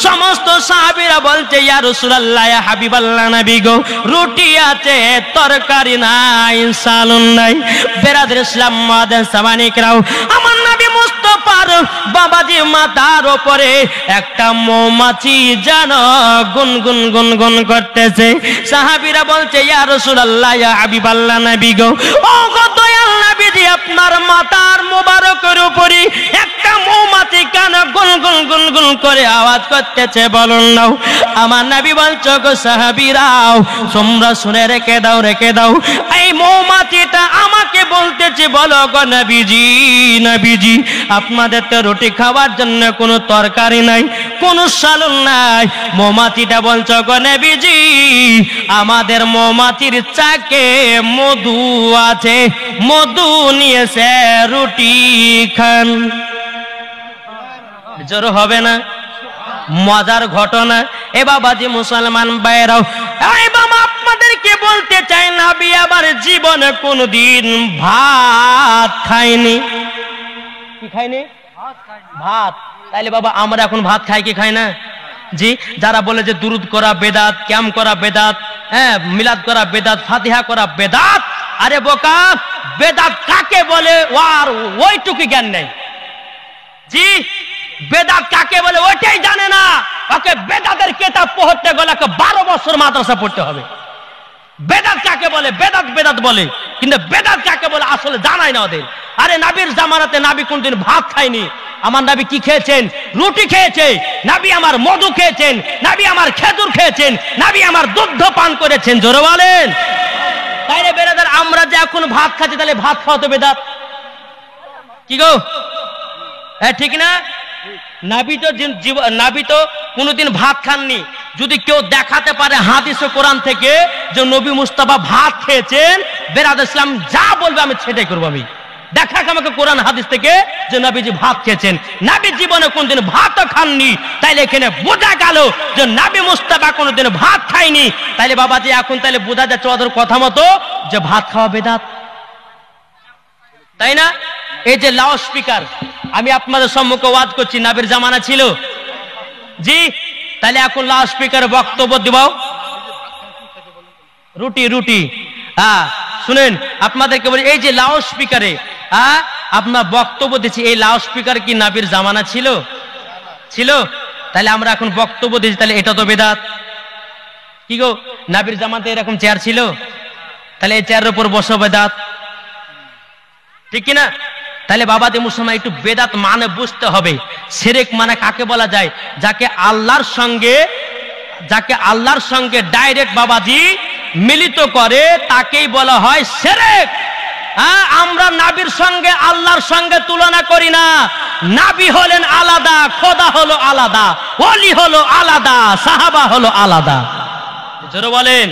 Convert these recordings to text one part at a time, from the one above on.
সমস্ত সাহাবীরা বলছে ইয়া রাসূলুল্লাহ ইয়া হাবিবাল্লাহ নবী গো রুটি আছে তরকারি নাই সালুন নাই বেরাদর ইসলাম মুআদ্দিন সামানিকরাও আমার নবী মুস্তাফার বাবাজি মাথার উপরে একটা মৌমাছি যেন গুনগুন গুনগুন করতেছে সাহাবীরা বলছে ইয়া রাসূলুল্লাহ ইয়া হাবিবাল্লাহ নবী গো ও গো দয়াল নবীজি আপনার মাথার মোবারকের উপরে একটা মৌমাছি কেন গুনগুন গুনগুন করে আওয়াজ করতেছে বলুন না আমার নবী বলছো গো সাহাবীরাও তোমরা শুনে রেখে দাও এই মৌমাছিটা আমাকে বলতেছে বলো গো নবীজি নবীজি আপনাদের তো রুটি খাওয়ার জন্য কোনো তরকারি নাই কোনো সালুন নাই মৌমাছিটা বলছো গো নবীজি আমাদের মৌমাছির চাকে মধু আছে মধু নিয়েছে রুটি খান জোর হবে না মজার ঘটনা এ বাবাজি মুসলমান ভাইরাও এই বাবা আপনাদেরকে বলতে চাই নবী আবার জীবনে কোনোদিন ভাত খায়নি কি খায়নি ভাত তাইলে বাবা আমরা এখন ভাত খাই কি খাই না জি যারা বলে যে দুরুদ করা বেদাত ক্যাম করা বেদাত হ্যাঁ মিলাদ করা বেদাত ফাতিহা করা বেদাত আরে বোকা বেদাত কাকে বলে আর ওইটুকু জ্ঞান নেই জি বেদাত কাকে বলে ওইটাই জানে না ওকে বেদাতের কিতাব পড়তে গেলে 12 বছর মাদ্রাসা পড়তে হবে বেদাত কাকে বলে বেদাত বেদাত বলে কিন্তু বেদাত কাকে বলে আসলে জানাই না ওদের আরে নবীর জামানাতে নবী কোনদিন ভাত খায়নি আমার নবী কি খেয়েছেন রুটি খেয়েছে নবী আমার মধু খেয়েছেন নবী আমার খেজুর খেয়েছেন নবী আমার দুধ পান করেছেন জোরে বলেন তাইলে বেরাদার আমরা যে এখন ভাত খাচ্ছি তাহলে ভাত খাওয়া তো বেদাত কি গো হ্যাঁ ঠিক না নবী তো কোনোদিন ভাত খাননি যদি কেউ দেখাতে পারে হাদিস ও কোরআন থেকে যে নবী মুস্তাফা ভাত খেয়েছেন বেরাদার ইসলাম যা বলবে আমি সেটাই করবো আমি দেখাক আমাকে কোরআন হাদিস থেকে যে নবীজি ভাত খেয়েছেন নবী জীবনে কোনদিন ভাতও খাননি তাইলে এখানে বোঝা গেল যে নবী মুস্তাফা কোনদিন ভাত খায়নি তাইলে বাবাজি এখন তাইলে বোঝা যাচ্ছে ওদের কথা মতো যে ভাত খাওয়া বেদাত তাই না এই যে লাউড স্পিকার আমি আপনাদের সম্মুখে ওয়াজ করছি নবীর জামানা ছিল জি তাহলে এখন লাউড স্পিকারে বক্তব্য দিবাও রুটি রুটি হ্যাঁ শুনেন আপনাদেরকে বলি এই যে লাউড স্পিকারে আপনার বক্তব্য দিচ্ছি এই লাউড স্পিকার কি নবীর জামানা ছিল ছিল তাহলে আমরা এখন বক্তব্য দিচ্ছি তাহলে এটা তো বেদাত কি গো নবীর জামানাতে এরকম চেয়ার ছিল তাহলে এই চেয়ারের উপর বসো বেদাত ঠিক কি না তাহলে বাবাদের মুসলমান একটু বেদাত মানে বুঝতে হবে শিরক মানে কাকে বলা যায় যাকে আল্লাহর সঙ্গে ডাইরেক্ট বাবাজি মিলিত করে তাকেই বলা হয় শিরক আমরা নবীর সঙ্গে আল্লাহর সঙ্গে তুলনা করি না নবী হলেন আলাদা খোদা হলো আলাদা ওলি হলো আলাদা সাহাবা হলো আলাদা জোরে বলেন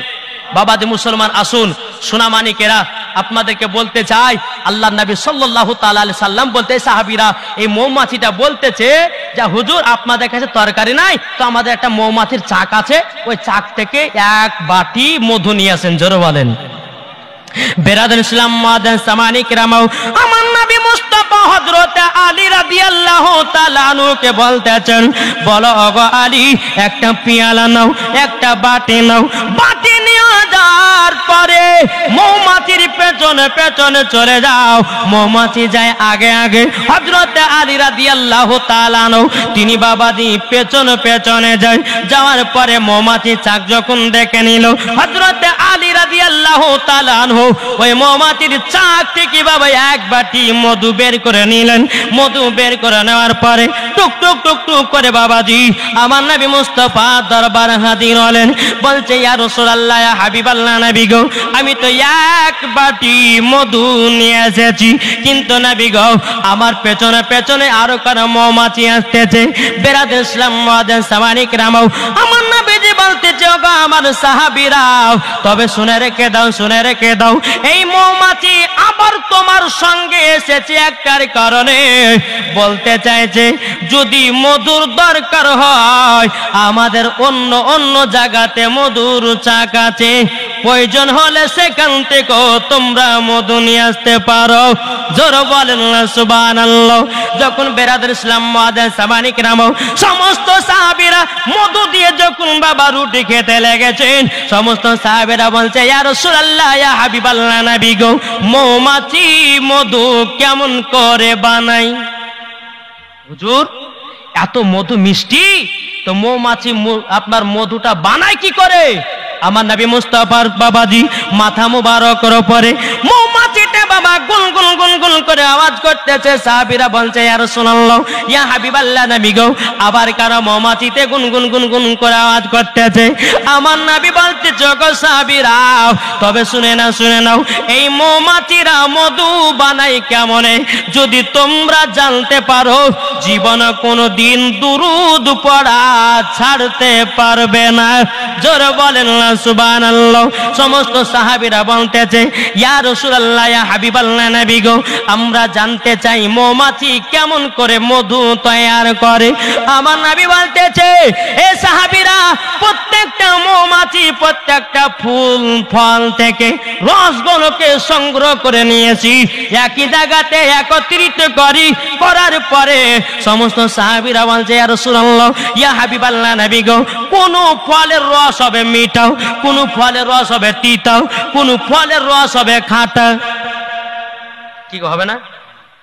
বাবাজি মুসলমান আসুন সোনামানিকেরা আপনাদেরকে বলতে চাই আল্লাহর নবী সাল্লাল্লাহু তাআলা আলাইহি সাল্লাম বলতে সাহাবীরা এই মৌমাছিটা বলতেছে যে হুজুর আপনাদের কাছে তরকারি নাই তো আমাদের একটা মৌমাছির চাক আছে ওই চাক থেকে এক বাটি মধু নিয়ে আসেন জোরে বলেন বেরাদার ইসলাম মুআদ্দিন সামানিকরাম আমার নবী মুস্তাফা হযরত আলী রাদিয়াল্লাহু তাআলা আনহুকে বলতেছেন বলো ওগো আলী একটা পেয়ালা নাও একটা বাটি নাও বাটি নিয়ে যাওয়ার পরে মৌমাছির পেছনে পেছনে চলে যাও মৌমাছি যায় আগে আগে হযরত আলী রাদিয়াল্লাহু তাআলা আনহু তিনি বাবাজি পেছনে পেছনে যায় যাওয়ার পরে মৌমাছি চাক যখন দেখে নিল হযরত আলী রাদিয়াল্লাহু তাআলা আনহু ওই মৌমাছির চাক থেকে বাবা এক বাটি মধু বের করে নিলেন মধু বের করে নেওয়ার পরে টুক টুক টুক টুক করে বাবাজি আমার নবী মুস্তাফা দরবার হাজির হলেন বলছে ইয়া রাসূলুল্লাহ ইয়া হাবিবাল্লাহ নবী গো আমি তো এক বাটি মধু নিয়ে এসেছি কিন্তু নবী গো আমার পেছনে পেছনে আরো কারো মৌমাছি আসতেছে বেরাদার ইসলাম মুআদ্দিন সামানিকরাম আমার নবীজি বলতেছে ওগো আমার সাহাবীরাও তবে শুনে রেখে দাও এই মৌমাছি আবার তোমার সঙ্গে এসেছে একটার কারণে বলতে চাইছে যদি মধুর দরকার হয় আমাদের অন্য অন্য জায়গাতে মধুর চাক আছে প্রয়োজন হলে সেখান থেকে তোমরা মধু নিয়ে আসতে পারো জোরে বলেন সুবহানাল্লাহ যখন বেরাদার ইসলাম মুআদ্দিন সামানিকরাম সমস্ত সাহাবীরা সাহাবীরা মধু দিয়ে যখন বাবা রুটি খেতে লেগেছেন, সমস্ত সাহাবীরা বলছে, ইয়া রাসূলুল্লাহ, ইয়া হাবিবাল্লাহ, নবী গো, মৌমাছি মধু কেমন করে বানায়? হুজুর, এত মধু মিষ্টি, তো মৌমাছি আপনার মধুটা বানায় কি করে? আমার নবী মুস্তাফার বাবাজি মাথা মুবারকের উপরে মৌমাছিটা বাবা গুন গুন গুন গুন করে আওয়াজ করতেছে। সাহাবীরা বলছে, ইয়া রাসূলুল্লাহ, ইয়া হাবিবাল্লাহ, নবী গো, আবার কারা মৌমাছিতে গুন গুন গুন গুন করে আওয়াজ করতেছে। আমার নবী বলতেছে, গো সাহাবীরা, তবে শুনে নাও, এই মৌমাছিরা মধু বানায় কেমনে? যদি তোমরা জানতে পারো, জীবনে কোনোদিন দুরূদ পড়া ছাড়তে পারবে না। জোরে বলেন না সুবহানাল্লাহ। সমস্ত সাহাবীরা বলতেছে, ইয়া রাসূলুল্লাহ, ইয়া হাবিবাল্লাহ, নবী গো, আমরা জানতে চাই মৌমাছি কেমন করে মধু তৈয়ার করে। আমার নবী বলতেছে, এ সাহাবীরা, প্রত্যেকটা মৌমাছি প্রত্যেকটা ফুল ফল থেকে রসগুলোকে সংগ্রহ করে নিয়েছি, একই জায়গাতে একত্রিত করার পরে সমস্ত সাহাবীরা বলছে, ইয়া রাসূলুল্লাহ, ইয়া হাবিবাল্লাহ, নবী গো, কোন ফলের রস হবে মিঠাও, কোন ফলের রস হবে তিতাও, কোন ফলের রস হবে খাঁটা। কি হবে না?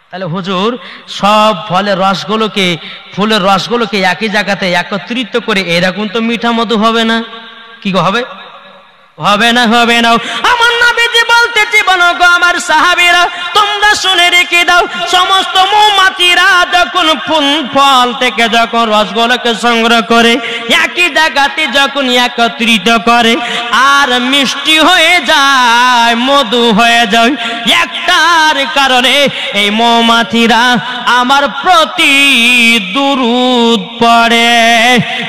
তাহলে হুজুর, সব ফলের ফুলের রসগুলোকে একই জায়গাতে একত্রিত করে এরকম তো মিঠা মধু হবে না। কি হবে? হবে না। আমার নবীজি বলতেছি, বলো গো আমার সাহাবীরা, তোমরা শুনে রেখে দাও, সমস্ত মৌমাছিরা যখন ফুল ফল থেকে যখন রসগুলোকে সংগ্রহ করে একই জায়গাতে যখন একত্রিত করে আর মিষ্টি হয়ে যায়, মধু হয়ে যায়, একটার কারণে এই মৌমাছিরা আমার প্রতি দুরূদ পড়ে।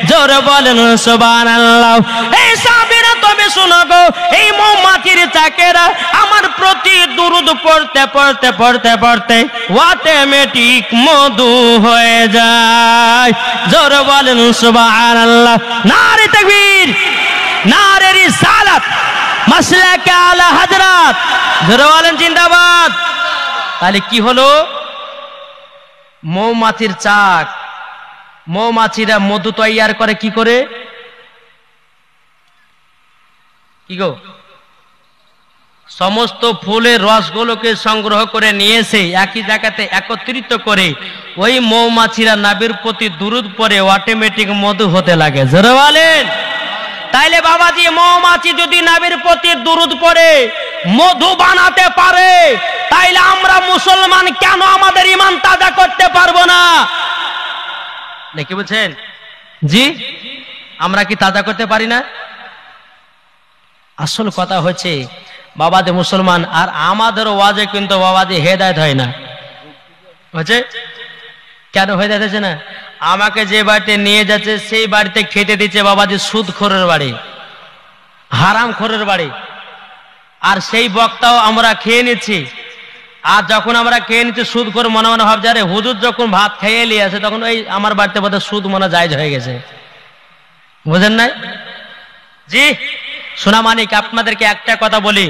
জোরে বলেন সুবহানাল্লাহ। এই সাহাবীরা, তবে শোনো গো, এই মৌমাছির চাকেরা আমার প্রতি দুরূদ পড়তে পড়তে পড়তে পড়তে অটোমেটিক মধু হয়ে যায়। জোরে বলেন সুবহানাল্লাহ। নারে তাকবীর, নারে রিসালাত, মাসলাকে আলা হযরত। জোরে বলেন জিন্দাবাদ। তাহলে কি হলো? মৌমাছির চাক, মৌমাছিরা মধু তৈয়ার করে কি করে? কি গো? সমস্ত ফুলের রসগুলোকে সংগ্রহ করে নিয়েছে, একই জায়গাতে একত্রিত করে ওই মৌমাছিরা নাবির প্রতি দুরূদ পড়ে অটোমেটিক মধু হতে লাগে। জোরে বলেন। তাইলে বাবাজি, মৌমাছি যদি নাবির প্রতি দুরূদ পড়ে মধু বানাতে পারে, তাইলে আমরা মুসলমান কেন আমাদের ঈমান তাজা করতে পারবো না? নাকি বলছেন? জি, আমরা কি তাজা করতে পারি না? আসল কথা হচ্ছে বাবাজি মুসলমান, আর আমাদের ওয়াজে কিন্তু বাবাজি হেদায়েত হয় না। হচ্ছে কেন হেদায়েত হচ্ছে না? আমাকে যে বাড়িতে নিয়ে যাচ্ছে সেই বাড়িতে খেতে দিচ্ছে বাবাজি সুদখোরের বাড়ি, হারামখোরের বাড়ি, আর সেই বক্তাও আমরা খেয়ে নিচ্ছি। আর যখন আমরা খেয়ে নিচ্ছি সুদখোর মনে মনে ভাবছে, আরে হুজুর যখন ভাত খেয়ে নিয়ে আসে তখন ওই আমার বাড়িতে বোধহয় সুদ মনে জায়েজ হয়ে গেছে। বুঝেন নাই? জি সোনা মানিক, আপনাদেরকে একটা কথা বলি,